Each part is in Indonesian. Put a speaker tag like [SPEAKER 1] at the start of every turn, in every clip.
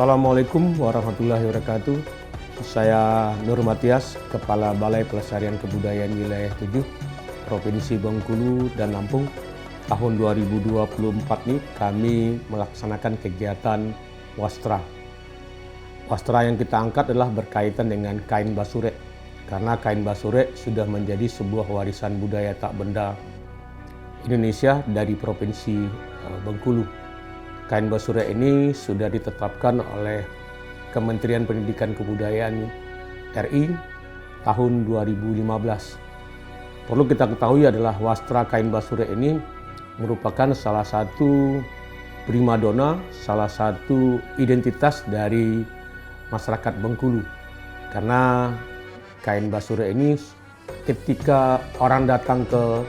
[SPEAKER 1] Assalamualaikum warahmatullahi wabarakatuh. Saya Nur Matias, Kepala Balai Pelestarian Kebudayaan Wilayah 7, Provinsi Bengkulu dan Lampung. Tahun 2024 ini kami melaksanakan kegiatan Wastra. Wastra yang kita angkat adalah berkaitan dengan kain basurek. Karena kain basurek sudah menjadi sebuah warisan budaya tak benda Indonesia dari Provinsi Bengkulu. Kain basurek ini sudah ditetapkan oleh Kementerian Pendidikan Kebudayaan RI tahun 2015. Perlu kita ketahui adalah wastra kain basurek ini merupakan salah satu primadona, salah satu identitas dari masyarakat Bengkulu. Karena kain basurek ini ketika orang datang ke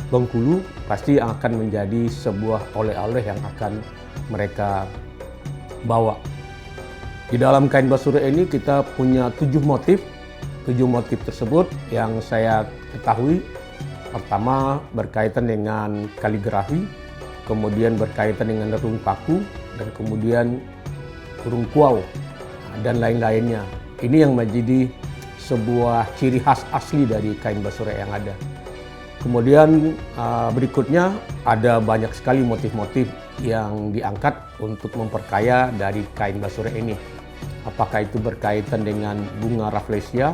[SPEAKER 1] Bengkulu pasti akan menjadi sebuah oleh-oleh yang akan mereka bawa. Di dalam kain basurek ini kita punya 7 motif. 7 motif tersebut yang saya ketahui, pertama berkaitan dengan kaligrafi, kemudian berkaitan dengan nerung paku, dan kemudian urung kuau, dan lain-lainnya. Ini yang menjadi sebuah ciri khas asli dari kain basurek yang ada. Kemudian berikutnya ada banyak sekali motif-motif yang diangkat untuk memperkaya dari kain basurek ini. Apakah itu berkaitan dengan bunga rafflesia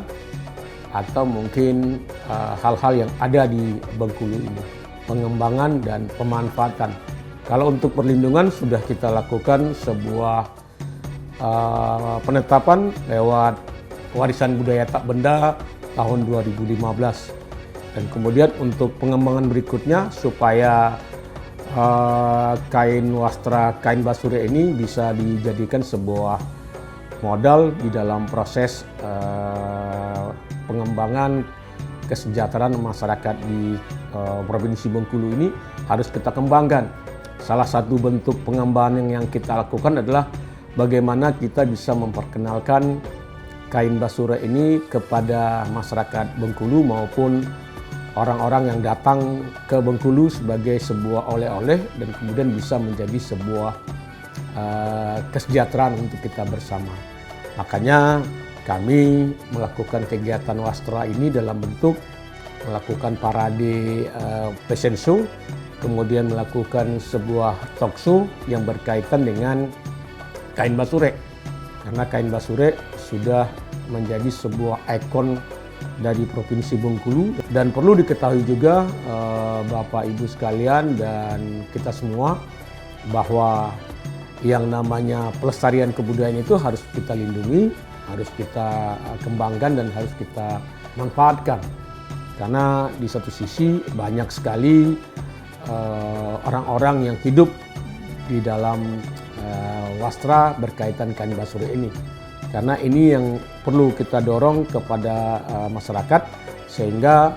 [SPEAKER 1] atau mungkin hal-hal yang ada di Bengkulu ini. Pengembangan dan pemanfaatan. Kalau untuk perlindungan sudah kita lakukan sebuah penetapan lewat warisan budaya tak benda tahun 2015. Dan kemudian untuk pengembangan berikutnya supaya kain wastra, kain basurek ini bisa dijadikan sebuah modal di dalam proses pengembangan kesejahteraan masyarakat di Provinsi Bengkulu ini harus kita kembangkan. Salah satu bentuk pengembangan yang kita lakukan adalah bagaimana kita bisa memperkenalkan kain basurek ini kepada masyarakat Bengkulu maupun orang-orang yang datang ke Bengkulu sebagai sebuah oleh-oleh dan kemudian bisa menjadi sebuah kesejahteraan untuk kita bersama. Makanya kami melakukan kegiatan wastra ini dalam bentuk melakukan parade fashion show, kemudian melakukan sebuah talk show yang berkaitan dengan kain basurek. Karena kain basurek sudah menjadi sebuah ikon dari Provinsi Bengkulu, dan perlu diketahui juga Bapak Ibu sekalian dan kita semua bahwa yang namanya pelestarian kebudayaan itu harus kita lindungi, harus kita kembangkan dan harus kita manfaatkan. Karena di satu sisi banyak sekali orang-orang yang hidup di dalam wastra berkaitan kain basurek ini. Karena ini yang perlu kita dorong kepada masyarakat sehingga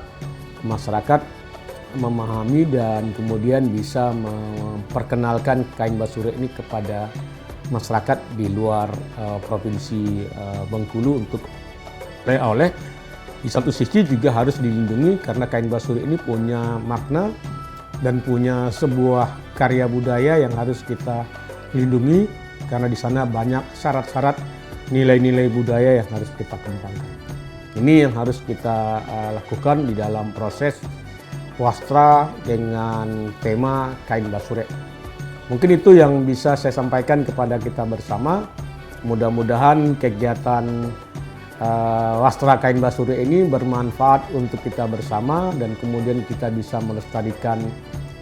[SPEAKER 1] masyarakat memahami dan kemudian bisa memperkenalkan kain basurek ini kepada masyarakat di luar Provinsi Bengkulu untuk oleh-oleh. Di satu sisi juga harus dilindungi karena kain basurek ini punya makna dan punya sebuah karya budaya yang harus kita lindungi karena di sana banyak syarat-syarat nilai-nilai budaya yang harus kita kembangkan. Ini yang harus kita lakukan di dalam proses wastra dengan tema kain basurek. Mungkin itu yang bisa saya sampaikan kepada kita bersama. Mudah-mudahan kegiatan wastra kain basurek ini bermanfaat untuk kita bersama dan kemudian kita bisa melestarikan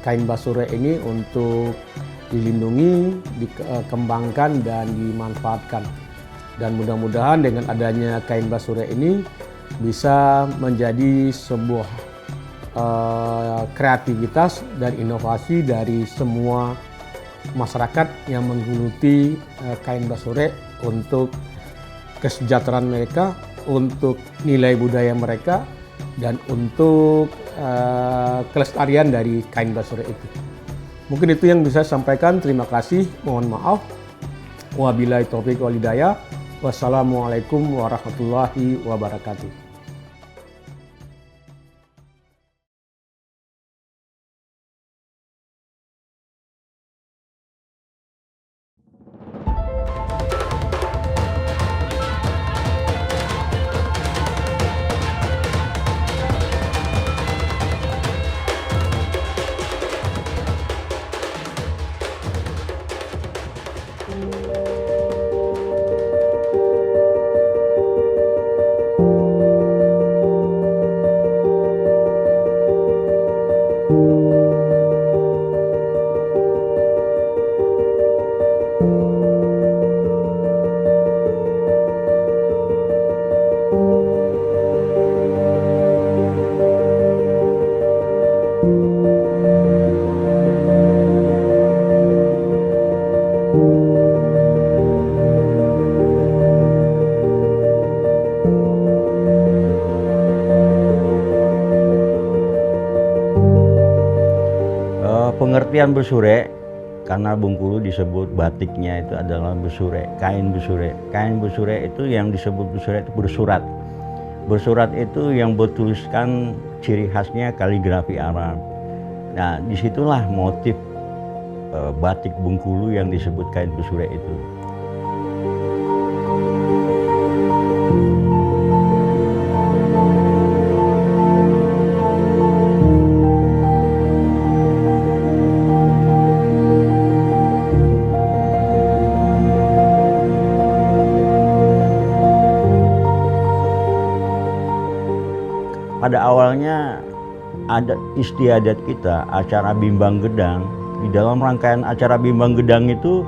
[SPEAKER 1] kain basurek ini untuk dilindungi, dikembangkan dan dimanfaatkan. Dan mudah-mudahan dengan adanya kain basurek ini bisa menjadi sebuah kreativitas dan inovasi dari semua masyarakat yang menggeluti kain basurek untuk kesejahteraan mereka, untuk nilai budaya mereka, dan untuk kelestarian dari kain basurek itu. Mungkin itu yang bisa saya sampaikan. Terima kasih. Mohon maaf. Wabillahi taufiq wal hidayah. Wassalamualaikum warahmatullahi wabarakatuh.
[SPEAKER 2] Pengertian besure, karena Bengkulu disebut batiknya itu adalah besure, kain besure. Kain besure itu yang disebut besure itu bersurat. Bersurat itu yang bertuliskan ciri khasnya kaligrafi Arab. Nah, disitulah motif batik Bengkulu yang disebut kain besure itu. Pada awalnya adat istiadat kita, acara bimbang gedang. Di dalam rangkaian acara bimbang gedang itu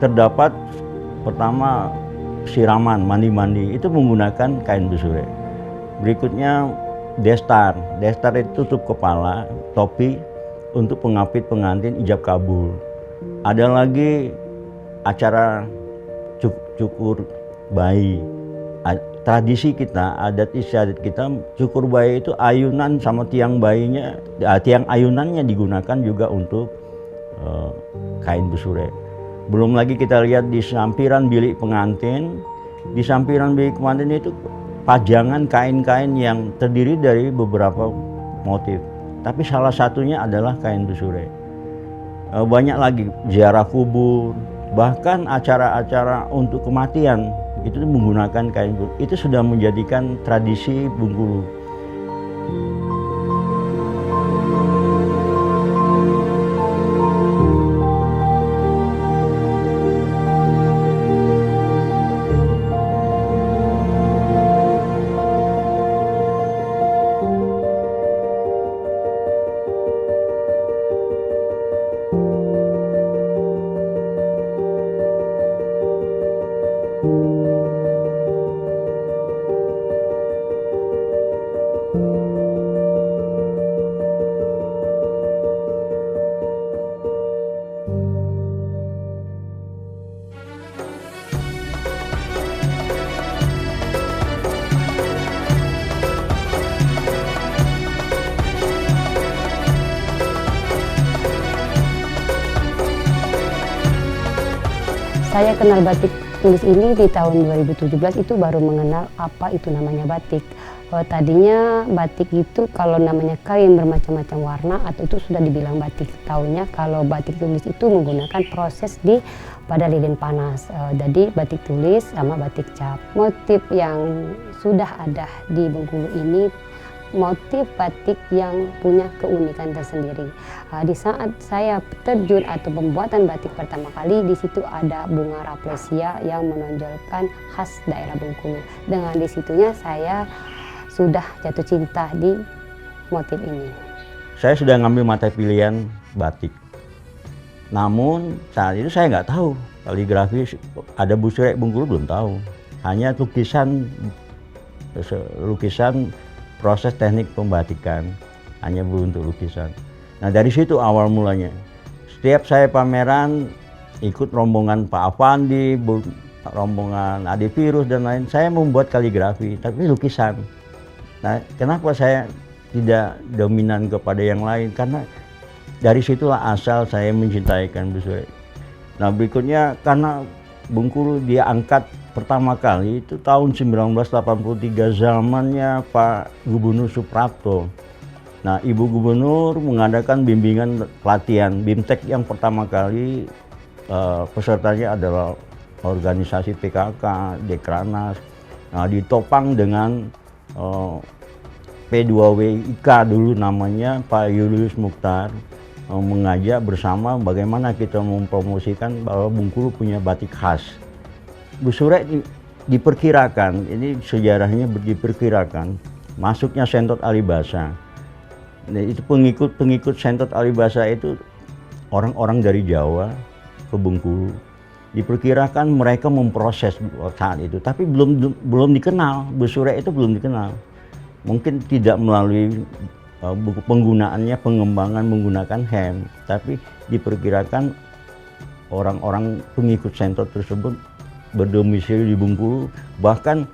[SPEAKER 2] terdapat pertama siraman, mandi-mandi, itu menggunakan kain besure. Berikutnya destar. Destar itu tutup kepala, topi untuk pengapit pengantin ijab kabul. Ada lagi acara cukur bayi. Tradisi kita, adat istiadat kita, cukur bayi itu ayunan sama tiang bayinya, tiang ayunannya digunakan juga untuk kain besure. Belum lagi kita lihat di sampiran bilik pengantin. Di sampiran bilik pengantin itu pajangan kain-kain yang terdiri dari beberapa motif. Tapi salah satunya adalah kain besure. Banyak lagi ziarah kubur, bahkan acara-acara untuk kematian itu menggunakan kain besure. Itu sudah menjadikan tradisi Bengkulu.
[SPEAKER 3] Saya kenal batik tulis ini di tahun 2017, itu baru mengenal apa itu namanya batik. Tadinya batik itu kalau namanya kain bermacam-macam warna atau itu sudah dibilang batik. Taunya kalau batik tulis itu menggunakan proses pada lilin panas. Jadi batik tulis sama batik cap. Motif yang sudah ada di Bengkulu ini motif batik yang punya keunikan tersendiri. Di saat saya terjun atau pembuatan batik pertama kali, di situ ada bunga rafflesia yang menonjolkan khas daerah Bengkulu. Dengan disitunya saya sudah jatuh cinta di motif ini.
[SPEAKER 2] Saya sudah ngambil mata pilihan batik. Namun saat itu saya nggak tahu kaligrafi ada busure Bengkulu, belum tahu. Hanya lukisan proses teknik pembatikan, hanya berbentuk lukisan. Nah, dari situ awal mulanya. Setiap saya pameran, ikut rombongan Pak Avandi, rombongan Ade Virus dan lain, saya membuat kaligrafi, tapi lukisan. Nah, kenapa saya tidak dominan kepada yang lain? Karena dari situlah asal saya mencintai kain besure. Nah, berikutnya karena Bengkulu dia angkat pertama kali itu tahun 1983, zamannya Pak Gubernur Suprapto. Nah, Ibu Gubernur mengadakan bimbingan pelatihan BIMTEK yang pertama kali, pesertanya adalah organisasi PKK, Dekranas. Nah, ditopang dengan P2WIK dulu namanya, Pak Julius Mukhtar, mengajak bersama bagaimana kita mempromosikan bahwa Bengkulu punya batik khas. Busure diperkirakan, ini sejarahnya diperkirakan, masuknya Sentot Alibasa Nah, itu pengikut Sentot Alibasa itu orang-orang dari Jawa ke Bengkulu. Diperkirakan mereka memproses saat itu, tapi belum dikenal. Besurek itu belum dikenal. Mungkin tidak melalui penggunaannya, pengembangan menggunakan hem, tapi diperkirakan orang-orang pengikut Sentot tersebut berdomisili di Bengkulu. Bahkan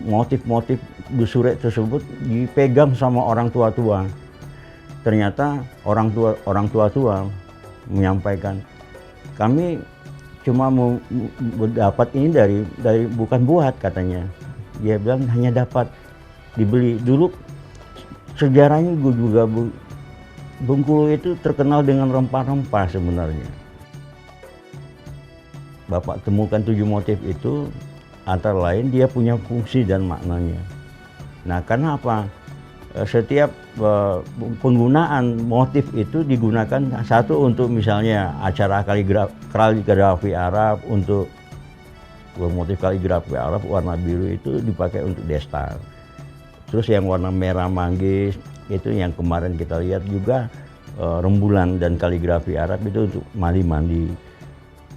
[SPEAKER 2] motif-motif besurek tersebut dipegang sama orang tua-tua. Ternyata orang tua-tua menyampaikan, kami cuma mau dapat ini dari bukan buat, katanya. Dia bilang hanya dapat dibeli. Dulu sejarahnya juga Bengkulu itu terkenal dengan rempah-rempah sebenarnya. Bapak temukan 7 motif itu, antara lain dia punya fungsi dan maknanya. Nah, karena apa? Setiap penggunaan motif itu digunakan, satu untuk misalnya acara kaligrafi Arab, untuk motif kaligrafi Arab warna biru itu dipakai untuk destar. Terus yang warna merah manggis itu yang kemarin kita lihat juga rembulan dan kaligrafi Arab itu untuk mandi-mandi.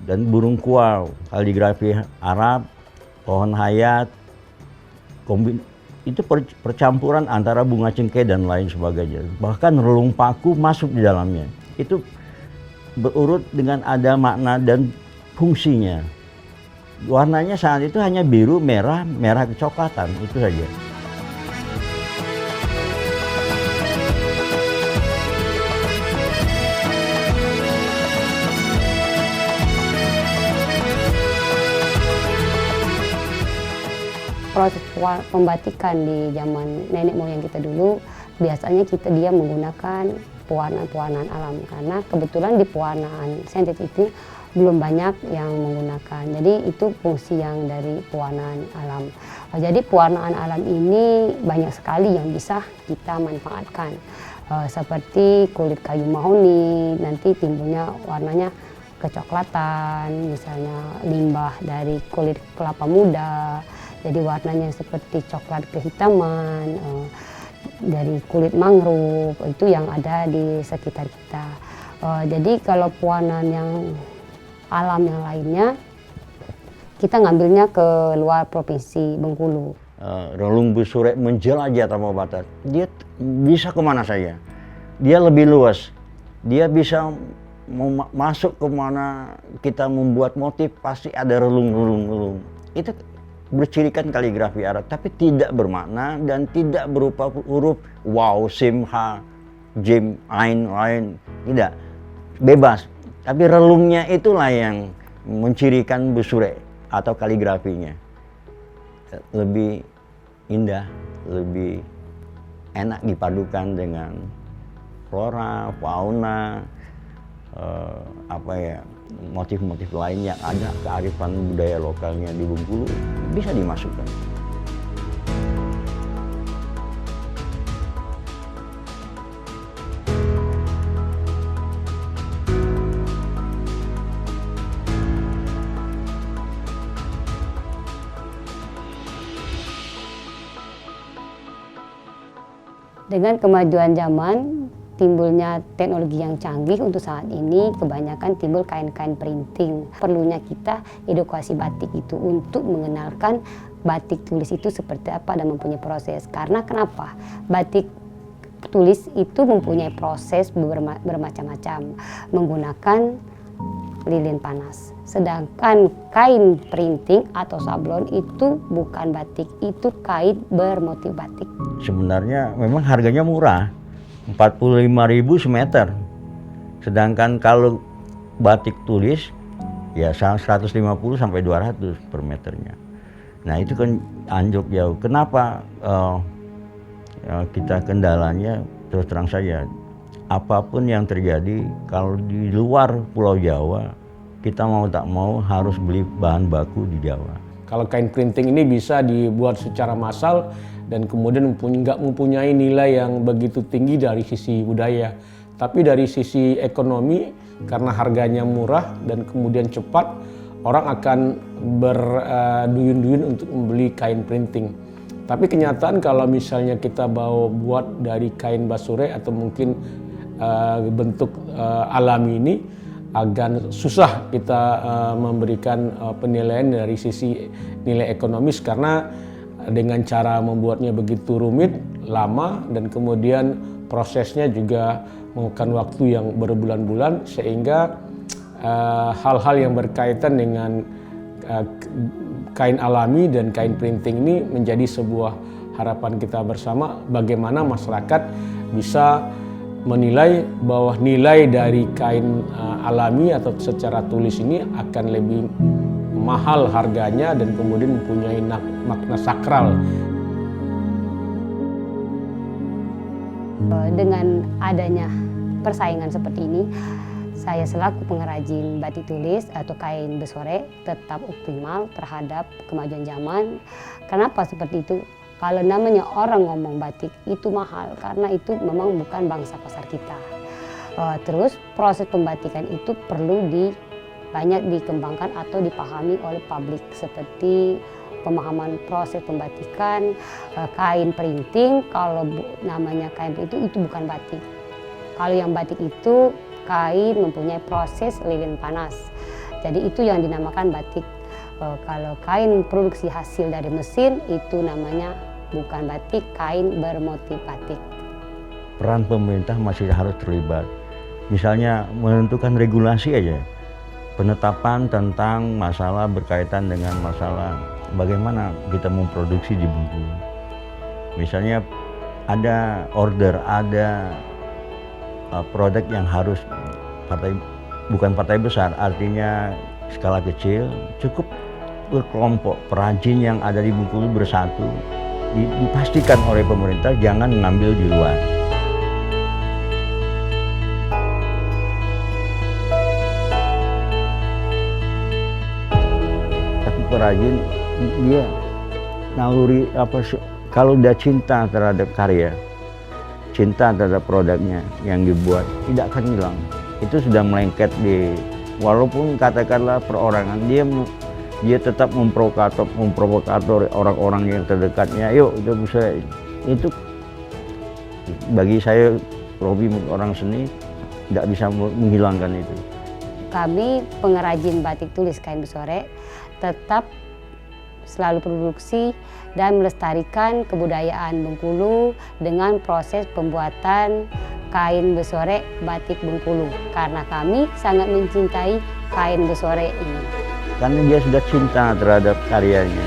[SPEAKER 2] Dan burung kuau, kaligrafi Arab, pohon hayat, itu percampuran antara bunga cengkeh dan lain sebagainya. Bahkan relung paku masuk di dalamnya. Itu berurut dengan ada makna dan fungsinya. Warnanya saat itu hanya biru, merah kecoklatan, itu saja.
[SPEAKER 3] Proses pembatikan di zaman nenek moyang kita dulu, biasanya dia menggunakan pewarnaan alam, karena kebetulan di pewarnaan sentet itu belum banyak yang menggunakan. Jadi itu fungsi yang dari pewarnaan alam. Jadi pewarnaan alam ini banyak sekali yang bisa kita manfaatkan. Seperti kulit kayu mahoni, nanti timbulnya warnanya kecoklatan, misalnya limbah dari kulit kelapa muda, jadi warnanya seperti coklat kehitaman, dari kulit mangrove, itu yang ada di sekitar kita. Jadi kalau pewarnaan yang alam yang lainnya, kita ngambilnya ke luar provinsi Bengkulu.
[SPEAKER 2] Relung besurek menjelajah tanpa batas. Dia bisa kemana saja. Dia lebih luas. Dia bisa masuk kemana kita membuat motif, pasti ada relung. Itu bercirikan kaligrafi Arab, tapi tidak bermakna dan tidak berupa huruf waw, sim, ha, jim, ain, lain. Tidak. Bebas. Tapi relungnya itulah yang mencirikan besurek atau kaligrafinya. Lebih indah, lebih enak dipadukan dengan flora, fauna, motif-motif lain yang ada kearifan budaya lokalnya di Bengkulu bisa dimasukkan.
[SPEAKER 3] Dengan kemajuan zaman, timbulnya teknologi yang canggih untuk saat ini, kebanyakan timbul kain-kain printing. Perlunya kita edukasi batik itu untuk mengenalkan batik tulis itu seperti apa dan mempunyai proses. Karena kenapa? Batik tulis itu mempunyai proses bermacam-macam, menggunakan lilin panas. Sedangkan kain printing atau sablon itu bukan batik, itu kain bermotif batik.
[SPEAKER 2] Sebenarnya memang harganya murah, 45.000 semeter. Sedangkan kalau batik tulis ya 150 sampai 200 per meternya. Nah, itu kan anjlok jauh. Kenapa kita kendalanya, terus terang saja, apapun yang terjadi kalau di luar Pulau Jawa, kita mau tak mau harus beli bahan baku di Jawa.
[SPEAKER 1] Kalau kain printing ini bisa dibuat secara massal dan kemudian nggak mempunyai nilai yang begitu tinggi dari sisi budaya. Tapi dari sisi ekonomi, karena harganya murah dan kemudian cepat, orang akan berduyun-duyun untuk membeli kain printing. Tapi kenyataan kalau misalnya kita buat dari kain basure atau mungkin bentuk alami ini, agak susah kita memberikan penilaian dari sisi nilai ekonomis, karena dengan cara membuatnya begitu rumit, lama, dan kemudian prosesnya juga memakan waktu yang berbulan-bulan, sehingga hal-hal yang berkaitan dengan kain alami dan kain printing ini menjadi sebuah harapan kita bersama, bagaimana masyarakat bisa menilai bahwa nilai dari kain alami atau secara tulis ini akan lebih mahal harganya dan kemudian mempunyai makna sakral.
[SPEAKER 3] Dengan adanya persaingan seperti ini, saya selaku pengrajin batik tulis atau kain besore tetap optimal terhadap kemajuan zaman. Kenapa seperti itu? Kalau namanya orang ngomong batik itu mahal, karena itu memang bukan bangsa pasar kita. Terus proses pembatikan itu perlu banyak dikembangkan atau dipahami oleh publik, seperti pemahaman proses pembatikan, kain printing. Kalau namanya kain printing itu bukan batik. Kalau yang batik itu kain mempunyai proses lilin panas, jadi itu yang dinamakan batik. Kalau kain produksi hasil dari mesin itu namanya bukan batik, kain bermotif batik.
[SPEAKER 2] Peran pemerintah masih harus terlibat. Misalnya menentukan regulasi aja, penetapan tentang masalah berkaitan dengan masalah bagaimana kita memproduksi di Bengkulu. Misalnya ada order, ada produk yang harus bukan partai besar, artinya skala kecil, cukup berkelompok perajin yang ada di Bengkulu bersatu, dipastikan oleh pemerintah jangan mengambil di luar. Tapi perajin dia naluri kalau dia cinta terhadap karya, cinta terhadap produknya yang dibuat, tidak akan hilang. Itu sudah melengket walaupun katakanlah perorangan, dia tetap memprovokator orang-orang yang terdekatnya. Yuk, itu bagi saya, Robi, orang seni, tidak bisa menghilangkan itu.
[SPEAKER 3] Kami pengrajin batik tulis kain besore tetap selalu produksi dan melestarikan kebudayaan Bengkulu dengan proses pembuatan kain besore batik Bengkulu, karena kami sangat mencintai kain besore ini.
[SPEAKER 2] Karena dia sudah cinta terhadap karyanya.